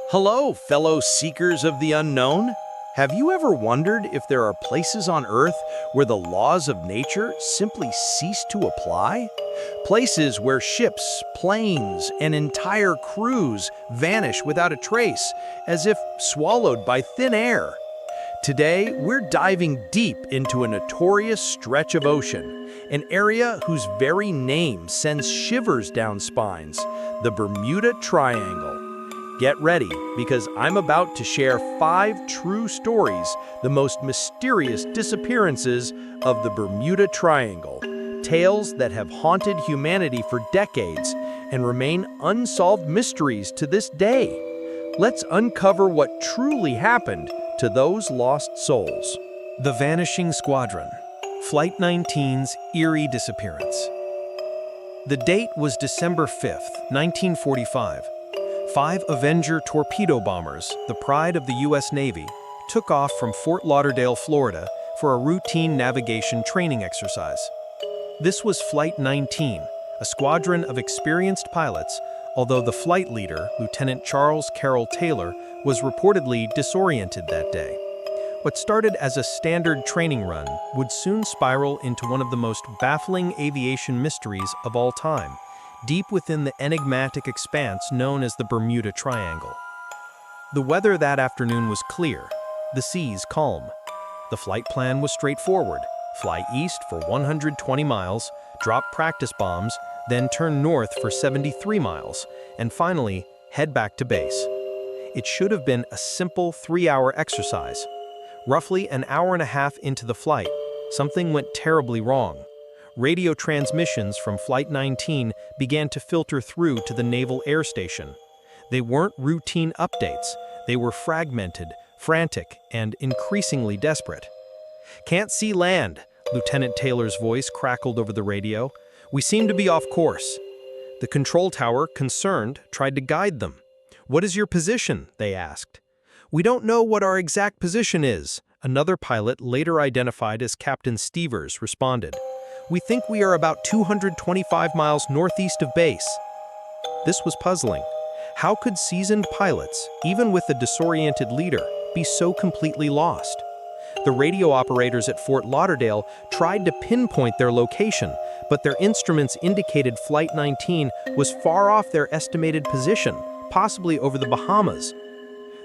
Hello, fellow seekers of the unknown. Have you ever wondered if there are places on Earth where the laws of nature simply cease to apply? Places where ships, planes, and entire crews vanish without a trace, as if swallowed by thin air. Today, we're diving deep into a notorious stretch of ocean, an area whose very name sends shivers down spines, the Bermuda Triangle. Get ready, because I'm about to share 5 true stories, the most mysterious disappearances of the Bermuda Triangle, tales that have haunted humanity for decades and remain unsolved mysteries to this day. Let's uncover what truly happened to those lost souls. The Vanishing Squadron, Flight 19's eerie disappearance. The date was December 5th, 1945. 5 Avenger torpedo bombers, the pride of the U.S. Navy, took off from Fort Lauderdale, Florida, for a routine navigation training exercise. This was Flight 19, a squadron of experienced pilots, although the flight leader, Lieutenant Charles Carroll Taylor, was reportedly disoriented that day. What started as a standard training run would soon spiral into one of the most baffling aviation mysteries of all time, deep within the enigmatic expanse known as the Bermuda Triangle. The weather that afternoon was clear, the seas calm. The flight plan was straightforward: fly east for 120 miles, drop practice bombs, then turn north for 73 miles, and finally head back to base. It should have been a simple 3-hour exercise. Roughly an hour and a half into the flight, something went terribly wrong. Radio transmissions from Flight 19 began to filter through to the Naval Air Station. They weren't routine updates. They were fragmented, frantic, and increasingly desperate. "Can't see land," Lieutenant Taylor's voice crackled over the radio. "We seem to be off course." The control tower, concerned, tried to guide them. "What is your position?" they asked. "We don't know what our exact position is," another pilot, later identified as Captain Shivers, responded. "We think we are about 225 miles northeast of base." This was puzzling. How could seasoned pilots, even with a disoriented leader, be so completely lost? The radio operators at Fort Lauderdale tried to pinpoint their location, but their instruments indicated Flight 19 was far off their estimated position, possibly over the Bahamas.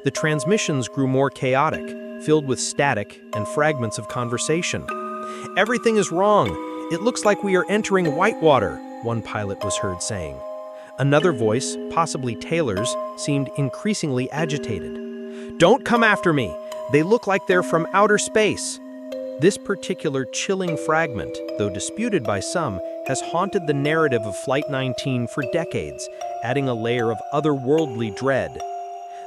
The transmissions grew more chaotic, filled with static and fragments of conversation. "Everything is wrong. It looks like we are entering whitewater," one pilot was heard saying. Another voice, possibly Taylor's, seemed increasingly agitated. "Don't come after me. They look like they're from outer space." This particular chilling fragment, though disputed by some, has haunted the narrative of Flight 19 for decades, adding a layer of otherworldly dread.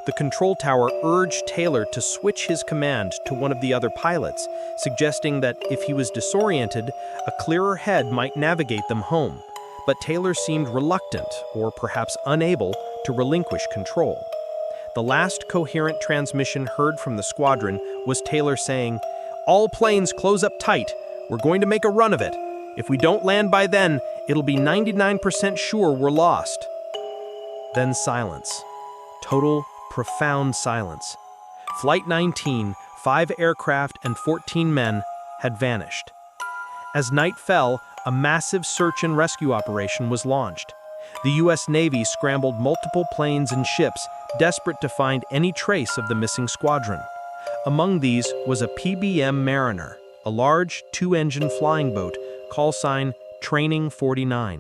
The control tower urged Taylor to switch his command to one of the other pilots, suggesting that if he was disoriented, a clearer head might navigate them home. But Taylor seemed reluctant, or perhaps unable, to relinquish control. The last coherent transmission heard from the squadron was Taylor saying, "All planes close up tight. We're going to make a run of it. If we don't land by then, it'll be 99% sure we're lost." Then silence. Total, profound silence. Flight 19, 5 aircraft and 14 men, had vanished. As night fell, a massive search and rescue operation was launched. The U.S. Navy scrambled multiple planes and ships, desperate to find any trace of the missing squadron. Among these was a PBM Mariner, a large 2-engine flying boat, call sign Training 49.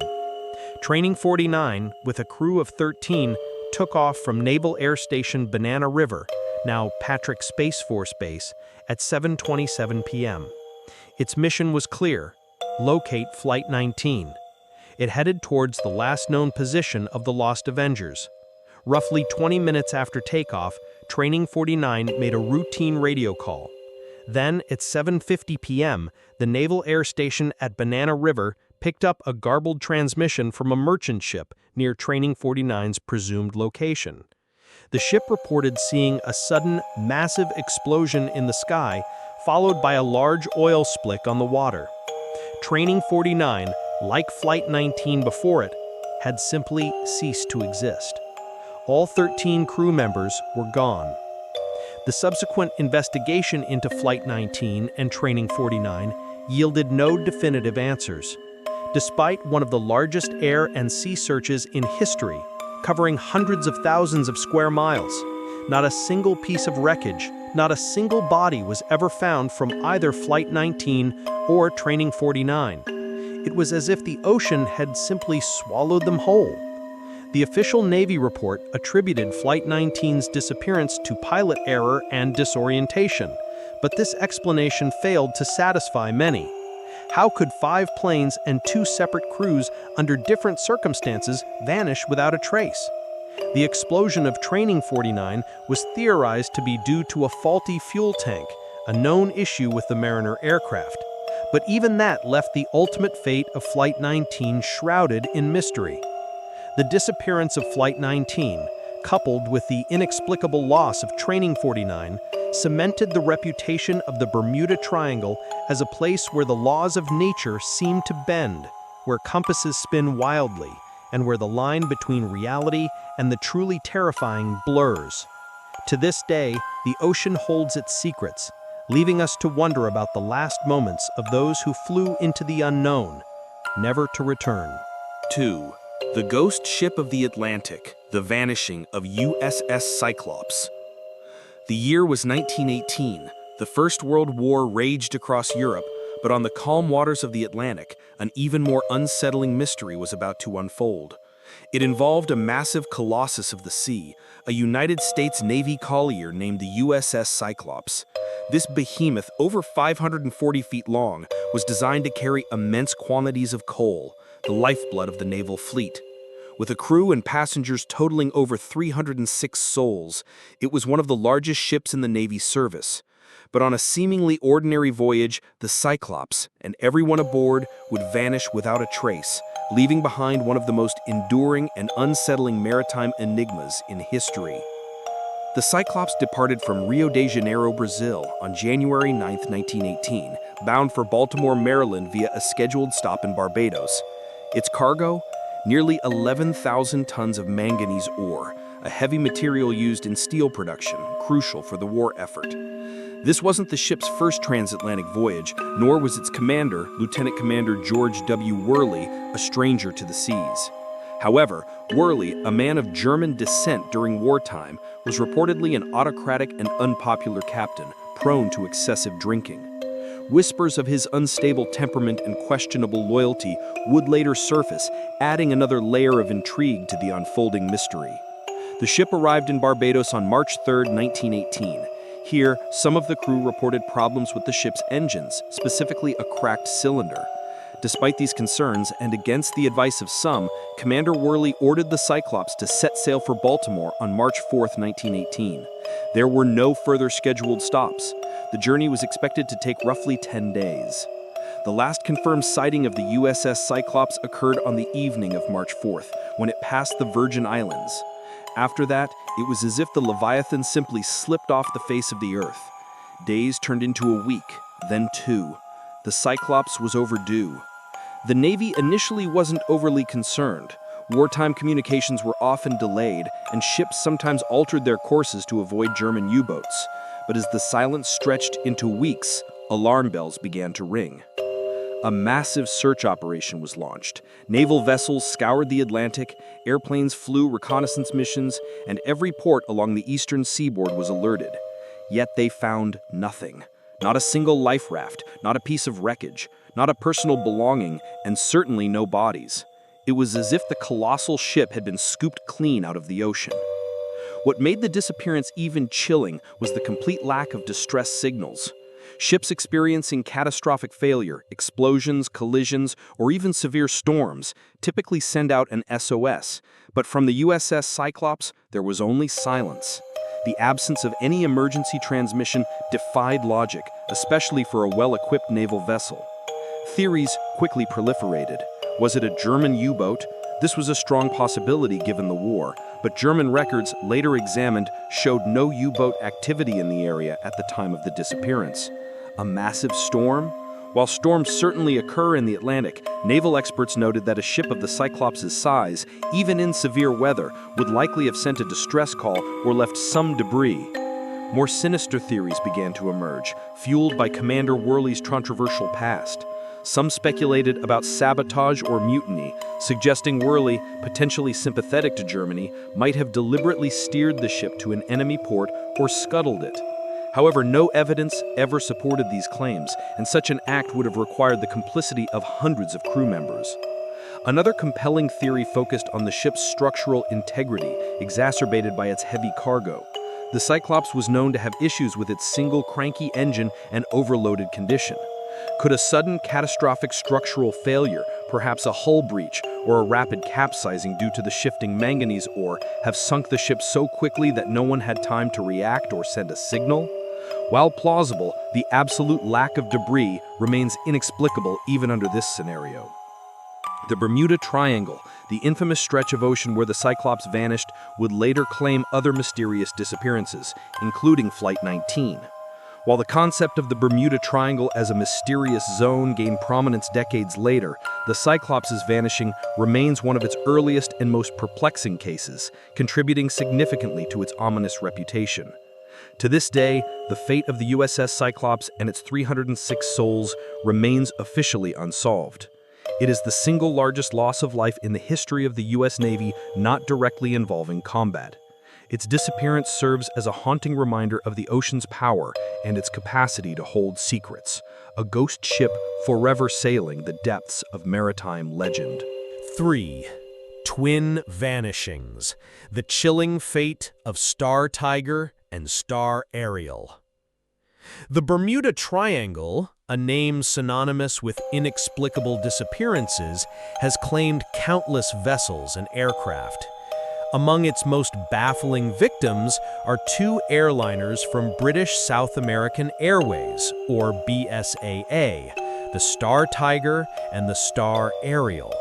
Training 49, with a crew of 13, took off from Naval Air Station Banana River, now Patrick Space Force Base, at 7:27 p.m. Its mission was clear: locate Flight 19. It headed towards the last known position of the lost Avengers. Roughly 20 minutes after takeoff, Training 49 made a routine radio call. Then, at 7:50 p.m., the Naval Air Station at Banana River picked up a garbled transmission from a merchant ship near Training 49's presumed location. The ship reported seeing a sudden, massive explosion in the sky, followed by a large oil slick on the water. Training 49, like Flight 19 before it, had simply ceased to exist. All 13 crew members were gone. The subsequent investigation into Flight 19 and Training 49 yielded no definitive answers. Despite one of the largest air and sea searches in history, covering hundreds of thousands of square miles, not a single piece of wreckage, not a single body was ever found from either Flight 19 or Training 49. It was as if the ocean had simply swallowed them whole. The official Navy report attributed Flight 19's disappearance to pilot error and disorientation, but this explanation failed to satisfy many. How could 5 planes and 2 separate crews under different circumstances vanish without a trace? The explosion of Training 49 was theorized to be due to a faulty fuel tank, a known issue with the Mariner aircraft. But even that left the ultimate fate of Flight 19 shrouded in mystery. The disappearance of Flight 19, coupled with the inexplicable loss of Training 49, cemented the reputation of the Bermuda Triangle as a place where the laws of nature seem to bend, where compasses spin wildly, and where the line between reality and the truly terrifying blurs. To this day, the ocean holds its secrets, leaving us to wonder about the last moments of those who flew into the unknown, never to return. 2. The Ghost Ship of the Atlantic, the vanishing of USS Cyclops. The year was 1918. The First World War raged across Europe, but on the calm waters of the Atlantic, an even more unsettling mystery was about to unfold. It involved a massive colossus of the sea, a United States Navy collier named the USS Cyclops. This behemoth, over 540 feet long, was designed to carry immense quantities of coal, the lifeblood of the naval fleet. With a crew and passengers totaling over 306 souls, it was one of the largest ships in the Navy service. But on a seemingly ordinary voyage, the Cyclops and everyone aboard would vanish without a trace, leaving behind one of the most enduring and unsettling maritime enigmas in history. The Cyclops departed from Rio de Janeiro, Brazil on January 9, 1918, bound for Baltimore, Maryland via a scheduled stop in Barbados. Its cargo? Nearly 11,000 tons of manganese ore, a heavy material used in steel production, crucial for the war effort. This wasn't the ship's first transatlantic voyage, nor was its commander, Lieutenant Commander George W. Worley, a stranger to the seas. However, Worley, a man of German descent during wartime, was reportedly an autocratic and unpopular captain, prone to excessive drinking. Whispers of his unstable temperament and questionable loyalty would later surface, adding another layer of intrigue to the unfolding mystery. The ship arrived in Barbados on March 3, 1918. Here, some of the crew reported problems with the ship's engines, specifically a cracked cylinder. Despite these concerns, and against the advice of some, Commander Worley ordered the Cyclops to set sail for Baltimore on March 4, 1918. There were no further scheduled stops. The journey was expected to take roughly 10 days. The last confirmed sighting of the USS Cyclops occurred on the evening of March 4th, when it passed the Virgin Islands. After that, it was as if the Leviathan simply slipped off the face of the earth. Days turned into a week, then 2. The Cyclops was overdue. The Navy initially wasn't overly concerned. Wartime communications were often delayed, and ships sometimes altered their courses to avoid German U-boats. But as the silence stretched into weeks, alarm bells began to ring. A massive search operation was launched. Naval vessels scoured the Atlantic, airplanes flew reconnaissance missions, and every port along the eastern seaboard was alerted. Yet they found nothing. Not a single life raft, not a piece of wreckage, not a personal belonging, and certainly no bodies. It was as if the colossal ship had been scooped clean out of the ocean. What made the disappearance even chilling was the complete lack of distress signals. Ships experiencing catastrophic failure, explosions, collisions, or even severe storms typically send out an SOS, but from the USS Cyclops, there was only silence. The absence of any emergency transmission defied logic, especially for a well-equipped naval vessel. Theories quickly proliferated. Was it a German U-boat? This was a strong possibility given the war, but German records later examined showed no U-boat activity in the area at the time of the disappearance. A massive storm? While storms certainly occur in the Atlantic, naval experts noted that a ship of the Cyclops' size, even in severe weather, would likely have sent a distress call or left some debris. More sinister theories began to emerge, fueled by Commander Worley's controversial past. Some speculated about sabotage or mutiny, suggesting Worley, potentially sympathetic to Germany, might have deliberately steered the ship to an enemy port or scuttled it. However, no evidence ever supported these claims, and such an act would have required the complicity of hundreds of crew members. Another compelling theory focused on the ship's structural integrity, exacerbated by its heavy cargo. The Cyclops was known to have issues with its single cranky engine and overloaded condition. Could a sudden catastrophic structural failure, perhaps a hull breach or a rapid capsizing due to the shifting manganese ore, have sunk the ship so quickly that no one had time to react or send a signal? While plausible, the absolute lack of debris remains inexplicable even under this scenario. The Bermuda Triangle, the infamous stretch of ocean where the Cyclops vanished, would later claim other mysterious disappearances, including Flight 19. While the concept of the Bermuda Triangle as a mysterious zone gained prominence decades later, the Cyclops' vanishing remains one of its earliest and most perplexing cases, contributing significantly to its ominous reputation. To this day, the fate of the USS Cyclops and its 306 souls remains officially unsolved. It is the single largest loss of life in the history of the U.S. Navy not directly involving combat. Its disappearance serves as a haunting reminder of the ocean's power and its capacity to hold secrets, a ghost ship forever sailing the depths of maritime legend. 3. Twin vanishings. The chilling fate of Star Tiger and Star Ariel. The Bermuda Triangle, a name synonymous with inexplicable disappearances, has claimed countless vessels and aircraft. Among its most baffling victims are two airliners from British South American Airways, or BSAA, the Star Tiger and the Star Ariel.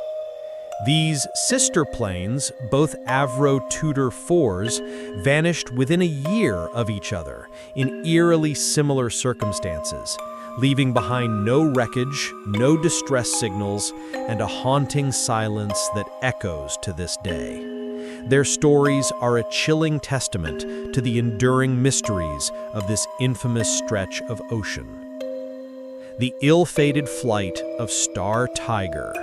These sister planes, both Avro Tudor 4s, vanished within a year of each other in eerily similar circumstances, leaving behind no wreckage, no distress signals, and a haunting silence that echoes to this day. Their stories are a chilling testament to the enduring mysteries of this infamous stretch of ocean. The ill-fated flight of Star Tiger.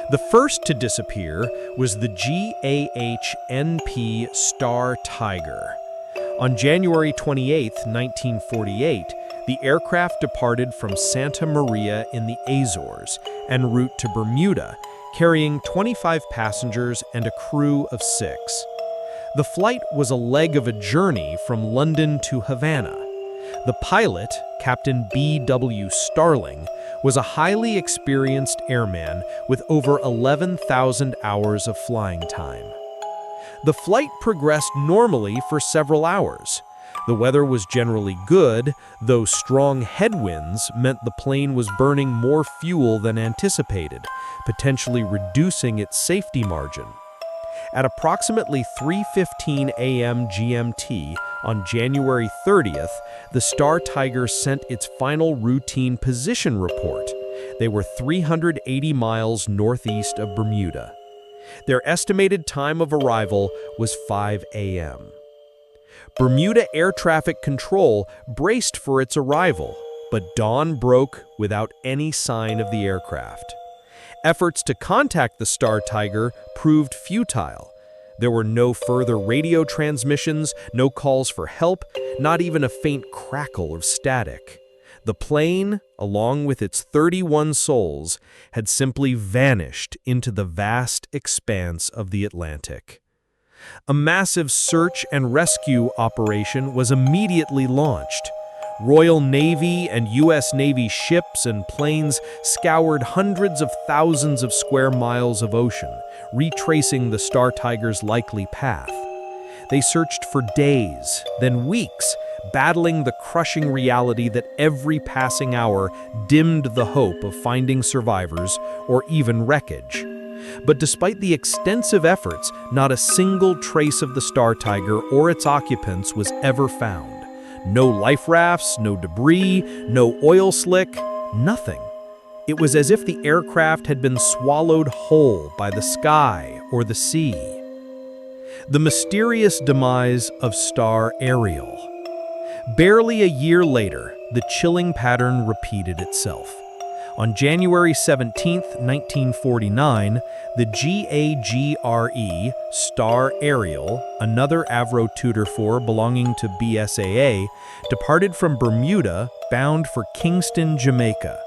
The first to disappear was the GAH-NP Star Tiger. On January 28, 1948, the aircraft departed from Santa Maria in the Azores en route to Bermuda, carrying 25 passengers and a crew of 6. The flight was a leg of a journey from London to Havana. The pilot, Captain B.W. Starling, was a highly experienced airman with over 11,000 hours of flying time. The flight progressed normally for several hours. The weather was generally good, though strong headwinds meant the plane was burning more fuel than anticipated, potentially reducing its safety margin. At approximately 3:15 a.m. GMT on January 30th, the Star Tiger sent its final routine position report. They were 380 miles northeast of Bermuda. Their estimated time of arrival was 5 a.m. Bermuda Air Traffic Control braced for its arrival, but dawn broke without any sign of the aircraft. Efforts to contact the Star Tiger proved futile. There were no further radio transmissions, no calls for help, not even a faint crackle of static. The plane, along with its 31 souls, had simply vanished into the vast expanse of the Atlantic. A massive search and rescue operation was immediately launched. Royal Navy and U.S. Navy ships and planes scoured hundreds of thousands of square miles of ocean, retracing the Star Tiger's likely path. They searched for days, then weeks, battling the crushing reality that every passing hour dimmed the hope of finding survivors or even wreckage. But despite the extensive efforts, not a single trace of the Star Tiger or its occupants was ever found. No life rafts, no debris, no oil slick, Nothing. It was as if the aircraft had been swallowed whole by the sky or the sea. The mysterious demise of Star Ariel. Barely a year later, the chilling pattern repeated itself. On January 17, 1949, the GAGRE Star Ariel, another Avro Tudor 4 belonging to BSAA, departed from Bermuda bound for Kingston, Jamaica.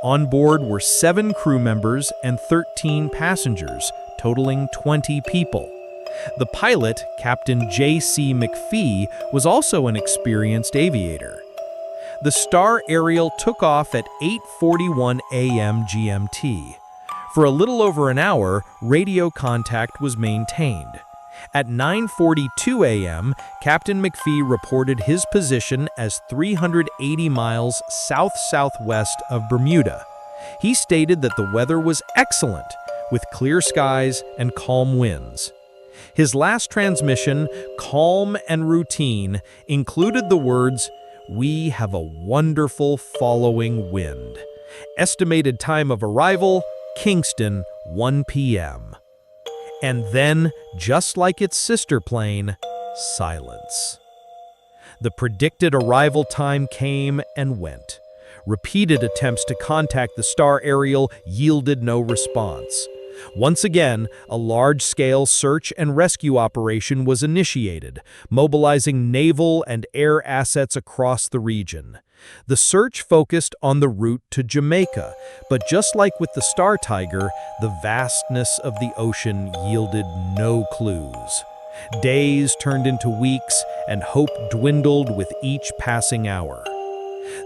On board were 7 crew members and 13 passengers, totaling 20 people. The pilot, Captain J.C. McPhee, was also an experienced aviator. The Star Ariel took off at 8:41 a.m. GMT. For a little over an hour, radio contact was maintained. At 9:42 a.m., Captain McPhee reported his position as 380 miles south-southwest of Bermuda. He stated that the weather was excellent, with clear skies and calm winds. His last transmission, calm and routine, included the words, "We have a wonderful following wind." Estimated time of arrival, Kingston, 1 p.m. And then, just like its sister plane, silence. The predicted arrival time came and went. Repeated attempts to contact the Star Ariel yielded no response. Once again, a large-scale search and rescue operation was initiated, mobilizing naval and air assets across the region. The search focused on the route to Jamaica, but just like with the Star Tiger, the vastness of the ocean yielded no clues. Days turned into weeks, and hope dwindled with each passing hour.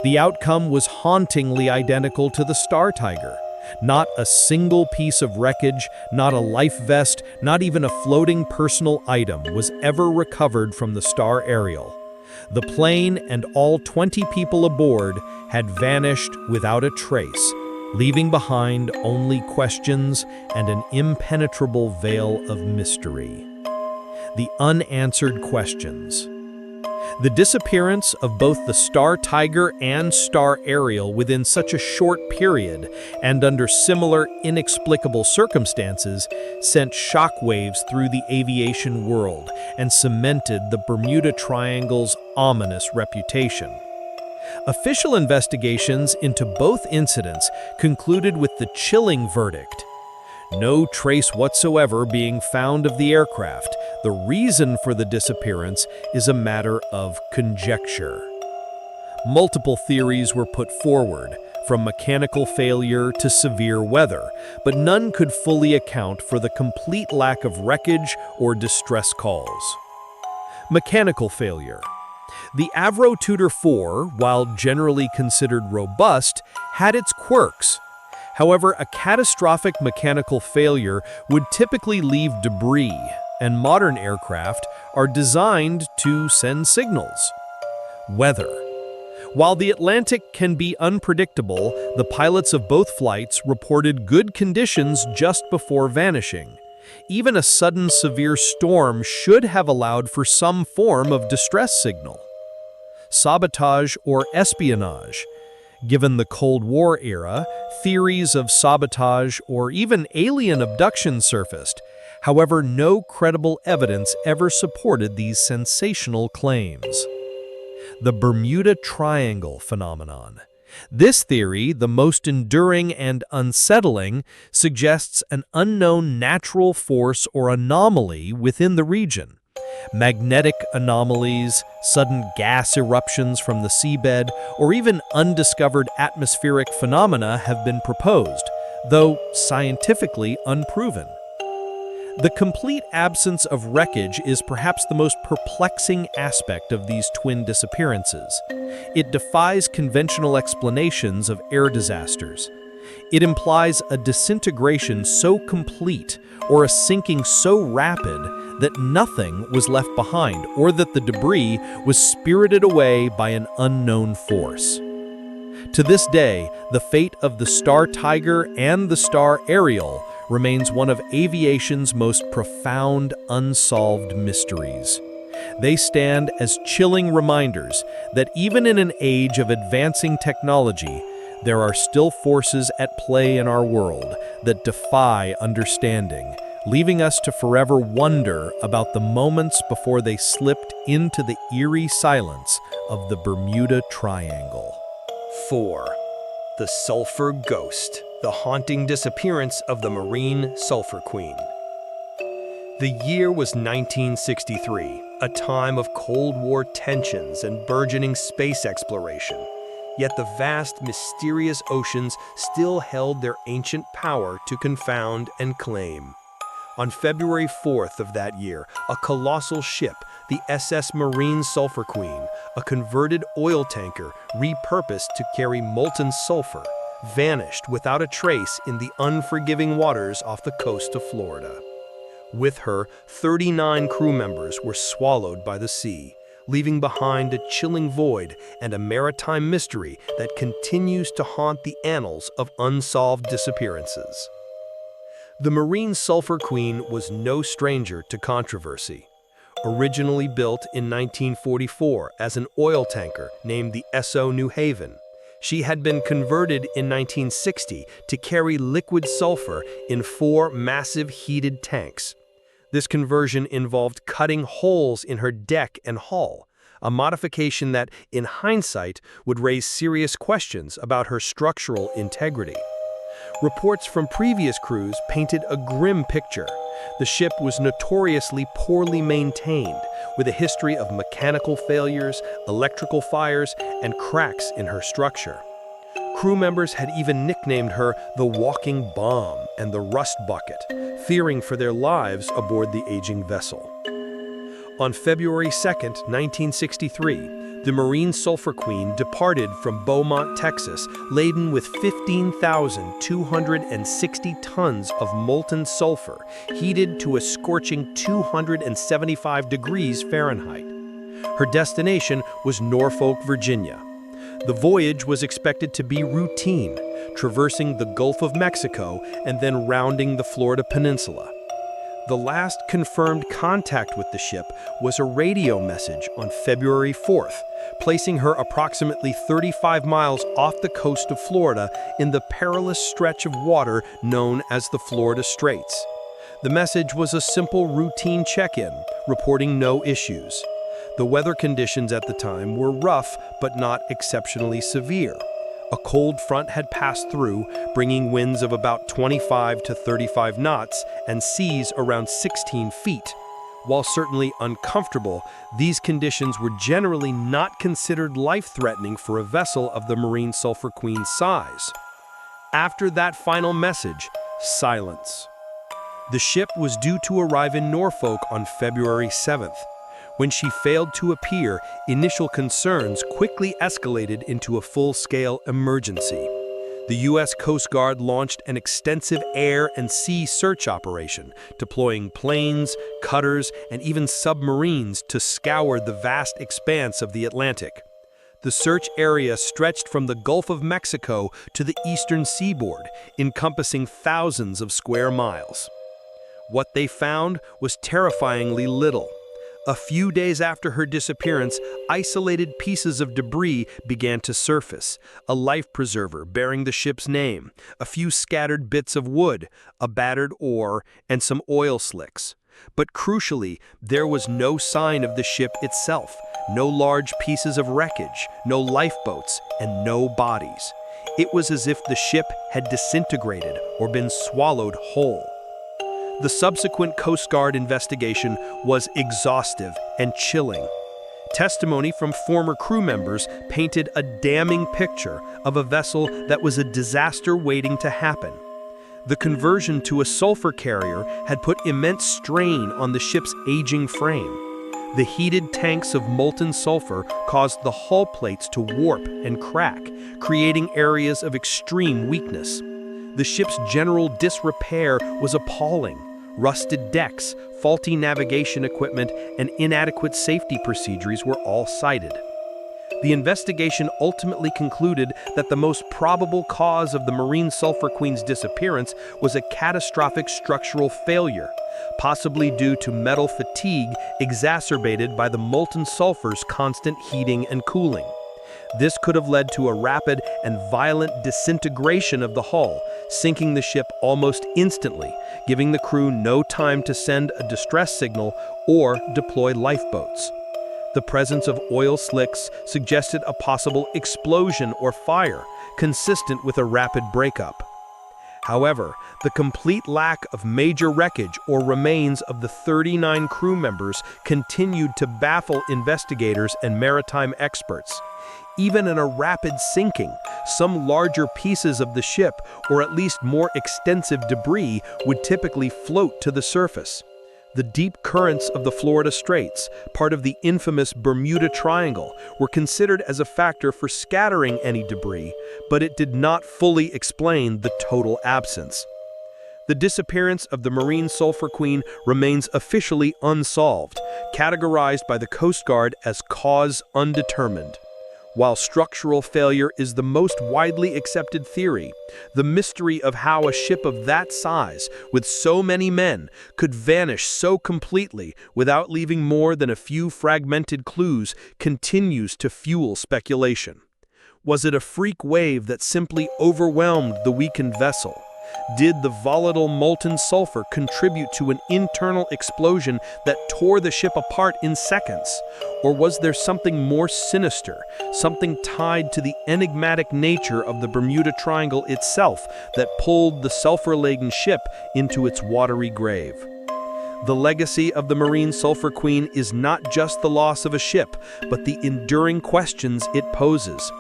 The outcome was hauntingly identical to the Star Tiger. Not a single piece of wreckage, not a life vest, not even a floating personal item was ever recovered from the Star Ariel. The plane and all 20 people aboard had vanished without a trace, leaving behind only questions and an impenetrable veil of mystery. The unanswered questions. The disappearance of both the Star Tiger and Star Ariel within such a short period and under similar inexplicable circumstances sent shockwaves through the aviation world and cemented the Bermuda Triangle's ominous reputation. Official investigations into both incidents concluded with the chilling verdict: no trace whatsoever being found of the aircraft. The reason for the disappearance is a matter of conjecture. Multiple theories were put forward, from mechanical failure to severe weather, but none could fully account for the complete lack of wreckage or distress calls. Mechanical failure. The Avro Tudor 4, while generally considered robust, had its quirks. However, a catastrophic mechanical failure would typically leave debris, and modern aircraft are designed to send signals. Weather. While the Atlantic can be unpredictable, the pilots of both flights reported good conditions just before vanishing. Even a sudden severe storm should have allowed for some form of distress signal. Sabotage or espionage. Given the Cold War era, theories of sabotage or even alien abduction surfaced. However, no credible evidence ever supported these sensational claims. The Bermuda Triangle phenomenon. This theory, the most enduring and unsettling, suggests an unknown natural force or anomaly within the region. Magnetic anomalies, sudden gas eruptions from the seabed, or even undiscovered atmospheric phenomena have been proposed, though scientifically unproven. The complete absence of wreckage is perhaps the most perplexing aspect of these twin disappearances. It defies conventional explanations of air disasters. It implies a disintegration so complete or a sinking so rapid that nothing was left behind, or that the debris was spirited away by an unknown force. To this day, the fate of the Star Tiger and the Star Ariel remains one of aviation's most profound unsolved mysteries. They stand as chilling reminders that even in an age of advancing technology, There are still forces at play in our world that defy understanding, leaving us to forever wonder about the moments before they slipped into the eerie silence of the Bermuda Triangle. 4. The Sulfur Ghost, the haunting disappearance of the Marine Sulfur Queen. The year was 1963, a time of Cold War tensions and burgeoning space exploration. Yet the vast, mysterious oceans still held their ancient power to confound and claim. On February 4th of that year, a colossal ship, the SS Marine Sulfur Queen, a converted oil tanker repurposed to carry molten sulfur, vanished without a trace in the unforgiving waters off the coast of Florida. With her, 39 crew members were swallowed by the sea, leaving behind a chilling void and a maritime mystery that continues to haunt the annals of unsolved disappearances. The Marine Sulfur Queen was no stranger to controversy. Originally built in 1944 as an oil tanker named the SO New Haven, she had been converted in 1960 to carry liquid sulfur in 4 massive heated tanks. This conversion involved cutting holes in her deck and hull, a modification that, in hindsight, would raise serious questions about her structural integrity. Reports from previous crews painted a grim picture. The ship was notoriously poorly maintained, with a history of mechanical failures, electrical fires, and cracks in her structure. Crew members had even nicknamed her the Walking Bomb and the Rust Bucket, fearing for their lives aboard the aging vessel. On February 2, 1963, the Marine Sulfur Queen departed from Beaumont, Texas, laden with 15,260 tons of molten sulfur, heated to a scorching 275 degrees Fahrenheit. Her destination was Norfolk, Virginia. The voyage was expected to be routine, traversing the Gulf of Mexico and then rounding the Florida Peninsula. The last confirmed contact with the ship was a radio message on February 4th, placing her approximately 35 miles off the coast of Florida in the perilous stretch of water known as the Florida Straits. The message was a simple routine check-in, reporting no issues. The weather conditions at the time were rough but not exceptionally severe. A cold front had passed through, bringing winds of about 25 to 35 knots and seas around 16 feet. While certainly uncomfortable, these conditions were generally not considered life-threatening for a vessel of the Marine Sulfur Queen's size. After that final message, silence. The ship was due to arrive in Norfolk on February 7th. When she failed to appear, initial concerns quickly escalated into a full-scale emergency. The U.S. Coast Guard launched an extensive air and sea search operation, deploying planes, cutters, and even submarines to scour the vast expanse of the Atlantic. The search area stretched from the Gulf of Mexico to the eastern seaboard, encompassing thousands of square miles. What they found was terrifyingly little. A few days after her disappearance, isolated pieces of debris began to surface: a life preserver bearing the ship's name, a few scattered bits of wood, a battered oar, and some oil slicks. But crucially, there was no sign of the ship itself, no large pieces of wreckage, no lifeboats, and no bodies. It was as if the ship had disintegrated or been swallowed whole. The subsequent Coast Guard investigation was exhaustive and chilling. Testimony from former crew members painted a damning picture of a vessel that was a disaster waiting to happen. The conversion to a sulfur carrier had put immense strain on the ship's aging frame. The heated tanks of molten sulfur caused the hull plates to warp and crack, creating areas of extreme weakness. The ship's general disrepair was appalling. Rusted decks, faulty navigation equipment, and inadequate safety procedures were all cited. The investigation ultimately concluded that the most probable cause of the Marine Sulfur Queen's disappearance was a catastrophic structural failure, possibly due to metal fatigue exacerbated by the molten sulfur's constant heating and cooling. This could have led to a rapid and violent disintegration of the hull, sinking the ship almost instantly, giving the crew no time to send a distress signal or deploy lifeboats. The presence of oil slicks suggested a possible explosion or fire, consistent with a rapid breakup. However, the complete lack of major wreckage or remains of the 39 crew members continued to baffle investigators and maritime experts. Even in a rapid sinking, some larger pieces of the ship, or at least more extensive debris, would typically float to the surface. The deep currents of the Florida Straits, part of the infamous Bermuda Triangle, were considered as a factor for scattering any debris, but it did not fully explain the total absence. The disappearance of the Marine Sulphur Queen remains officially unsolved, categorized by the Coast Guard as cause undetermined. While structural failure is the most widely accepted theory, the mystery of how a ship of that size, with so many men, could vanish so completely without leaving more than a few fragmented clues continues to fuel speculation. Was it a freak wave that simply overwhelmed the weakened vessel? Did the volatile molten sulfur contribute to an internal explosion that tore the ship apart in seconds? Or was there something more sinister, something tied to the enigmatic nature of the Bermuda Triangle itself that pulled the sulfur-laden ship into its watery grave? The legacy of the Marine Sulphur Queen is not just the loss of a ship, but the enduring questions it poses.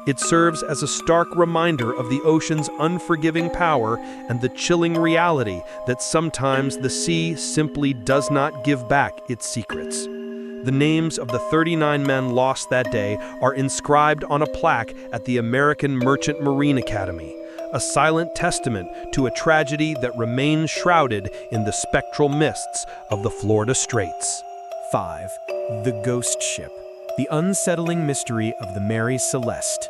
It serves as a stark reminder of the ocean's unforgiving power and the chilling reality that sometimes the sea simply does not give back its secrets. The names of the 39 men lost that day are inscribed on a plaque at the American Merchant Marine Academy, a silent testament to a tragedy that remains shrouded in the spectral mists of the Florida Straits. 5. The Ghost Ship. The unsettling mystery of the Mary Celeste.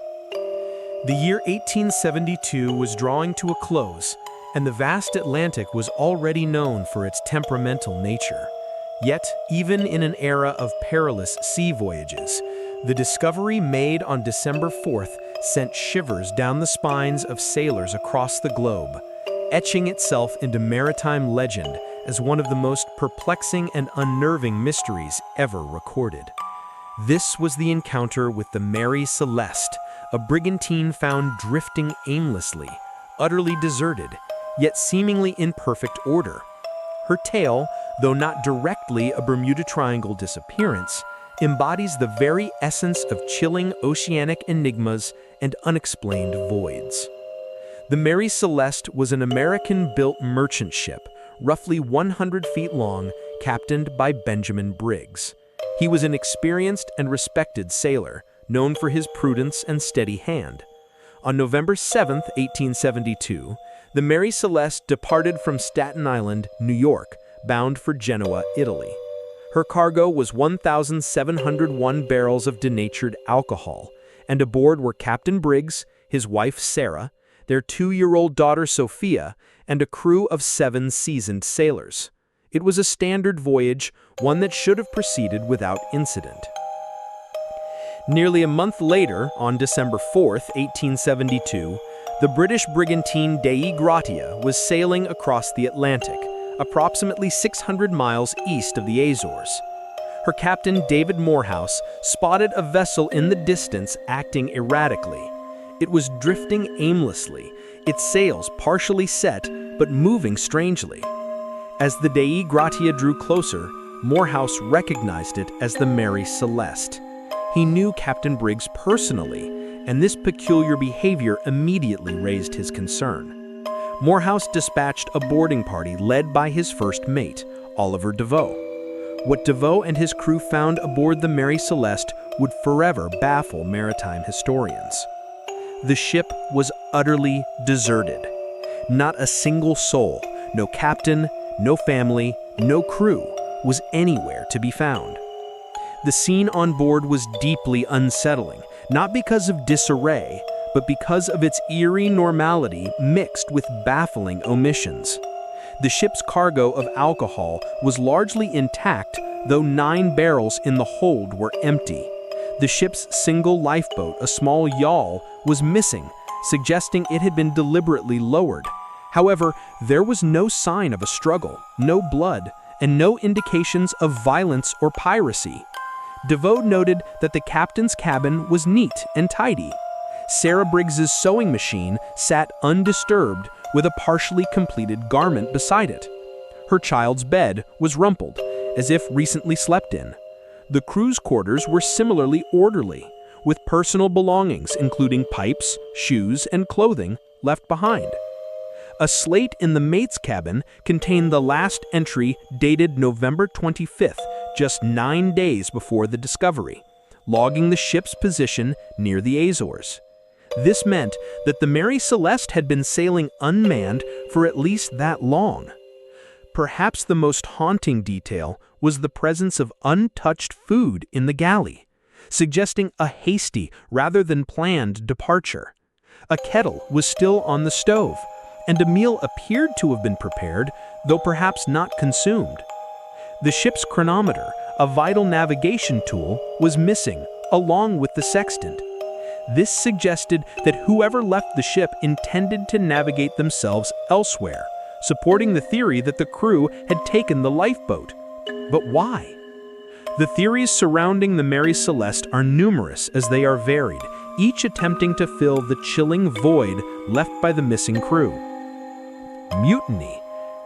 The year 1872 was drawing to a close, and the vast Atlantic was already known for its temperamental nature. Yet, even in an era of perilous sea voyages, the discovery made on December 4th sent shivers down the spines of sailors across the globe, etching itself into maritime legend as one of the most perplexing and unnerving mysteries ever recorded. This was the encounter with the Mary Celeste, a brigantine found drifting aimlessly, utterly deserted, yet seemingly in perfect order. Her tale, though not directly a Bermuda Triangle disappearance, embodies the very essence of chilling oceanic enigmas and unexplained voids. The Mary Celeste was an American-built merchant ship, roughly 100 feet long, captained by Benjamin Briggs. He was an experienced and respected sailor, known for his prudence and steady hand. On November 7, 1872, the Mary Celeste departed from Staten Island, New York, bound for Genoa, Italy. Her cargo was 1,701 barrels of denatured alcohol, and aboard were Captain Briggs, his wife Sarah, their 2-year-old daughter Sophia, and a crew of 7 seasoned sailors. It was a standard voyage, one that should have proceeded without incident. Nearly a month later, on December 4, 1872, the British brigantine Dei Gratia was sailing across the Atlantic, approximately 600 miles east of the Azores. Her captain, David Morehouse, spotted a vessel in the distance acting erratically. It was drifting aimlessly, its sails partially set, but moving strangely. As the Dei Gratia drew closer, Morehouse recognized it as the Mary Celeste. He knew Captain Briggs personally, and this peculiar behavior immediately raised his concern. Morehouse dispatched a boarding party led by his first mate, Oliver DeVoe. What DeVoe and his crew found aboard the Mary Celeste would forever baffle maritime historians. The ship was utterly deserted. Not a single soul, no captain, no family, no crew, was anywhere to be found. The scene on board was deeply unsettling, not because of disarray, but because of its eerie normality mixed with baffling omissions. The ship's cargo of alcohol was largely intact, though 9 barrels in the hold were empty. The ship's single lifeboat, a small yawl, was missing, suggesting it had been deliberately lowered. However, there was no sign of a struggle, no blood, and no indications of violence or piracy. DeVoe noted that the captain's cabin was neat and tidy. Sarah Briggs's sewing machine sat undisturbed with a partially completed garment beside it. Her child's bed was rumpled, as if recently slept in. The crew's quarters were similarly orderly, with personal belongings including pipes, shoes, and clothing left behind. A slate in the mate's cabin contained the last entry dated November 25th, just 9 days before the discovery, logging the ship's position near the Azores. This meant that the Mary Celeste had been sailing unmanned for at least that long. Perhaps the most haunting detail was the presence of untouched food in the galley, suggesting a hasty rather than planned departure. A kettle was still on the stove, and a meal appeared to have been prepared, though perhaps not consumed. The ship's chronometer, a vital navigation tool, was missing, along with the sextant. This suggested that whoever left the ship intended to navigate themselves elsewhere, supporting the theory that the crew had taken the lifeboat. But why? The theories surrounding the Mary Celeste are numerous as they are varied, each attempting to fill the chilling void left by the missing crew. Mutiny.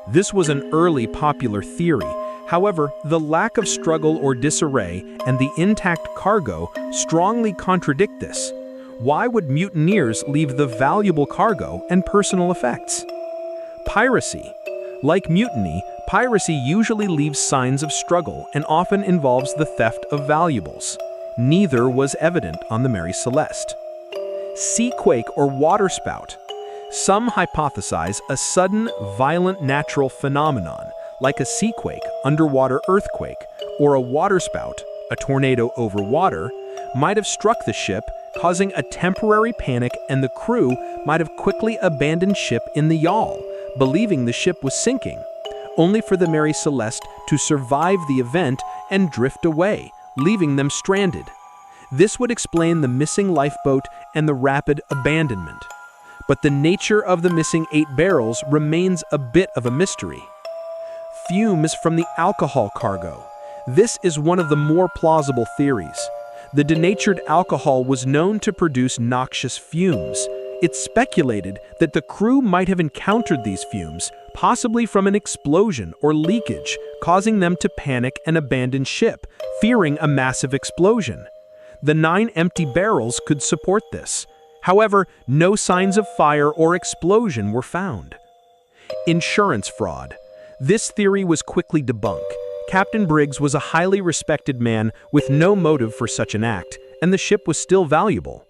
This was an early popular theory. However, the lack of struggle or disarray and the intact cargo strongly contradict this. Why would mutineers leave the valuable cargo and personal effects? Piracy. Like mutiny, piracy usually leaves signs of struggle and often involves the theft of valuables. Neither was evident on the Mary Celeste. Seaquake or waterspout. Some hypothesize a sudden, violent natural phenomenon, like a seaquake, underwater earthquake, or a waterspout, a tornado over water, might have struck the ship, causing a temporary panic, and the crew might have quickly abandoned ship in the yawl, believing the ship was sinking, only for the Mary Celeste to survive the event and drift away, leaving them stranded. This would explain the missing lifeboat and the rapid abandonment. But the nature of the missing 8 barrels remains a bit of a mystery. Fumes from the alcohol cargo. This is one of the more plausible theories. The denatured alcohol was known to produce noxious fumes. It's speculated that the crew might have encountered these fumes, possibly from an explosion or leakage, causing them to panic and abandon ship, fearing a massive explosion. The 9 empty barrels could support this. However, no signs of fire or explosion were found. Insurance fraud. This theory was quickly debunked. Captain Briggs was a highly respected man with no motive for such an act, and the ship was still valuable.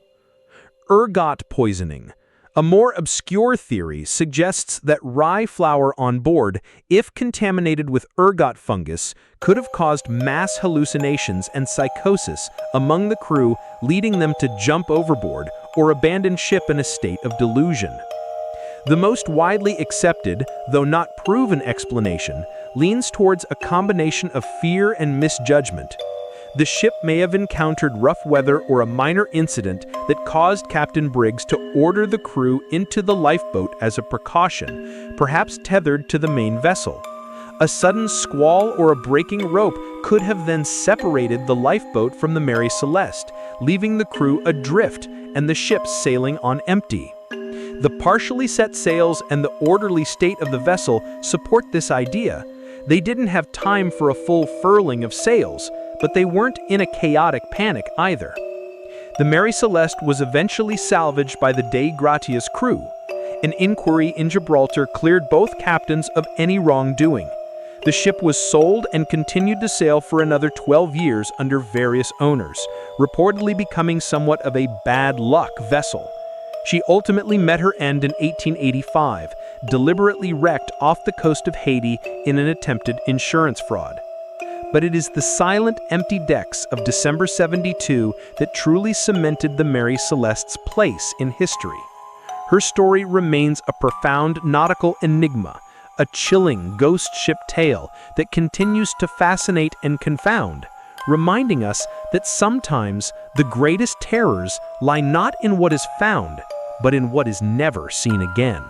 Ergot poisoning. A more obscure theory suggests that rye flour on board, if contaminated with ergot fungus, could have caused mass hallucinations and psychosis among the crew, leading them to jump overboard or abandon ship in a state of delusion. The most widely accepted, though not proven explanation, leans towards a combination of fear and misjudgment. The ship may have encountered rough weather or a minor incident that caused Captain Briggs to order the crew into the lifeboat as a precaution, perhaps tethered to the main vessel. A sudden squall or a breaking rope could have then separated the lifeboat from the Mary Celeste, leaving the crew adrift and the ship sailing on empty. The partially set sails and the orderly state of the vessel support this idea. They didn't have time for a full furling of sails, but they weren't in a chaotic panic either. The Mary Celeste was eventually salvaged by the Dei Gratia's crew. An inquiry in Gibraltar cleared both captains of any wrongdoing. The ship was sold and continued to sail for another 12 years under various owners, reportedly becoming somewhat of a bad luck vessel. She ultimately met her end in 1885, deliberately wrecked off the coast of Haiti in an attempted insurance fraud. But it is the silent, empty decks of December 72 that truly cemented the Mary Celeste's place in history. Her story remains a profound nautical enigma, a chilling ghost ship tale that continues to fascinate and confound, reminding us that sometimes the greatest terrors lie not in what is found, but in what is never seen again.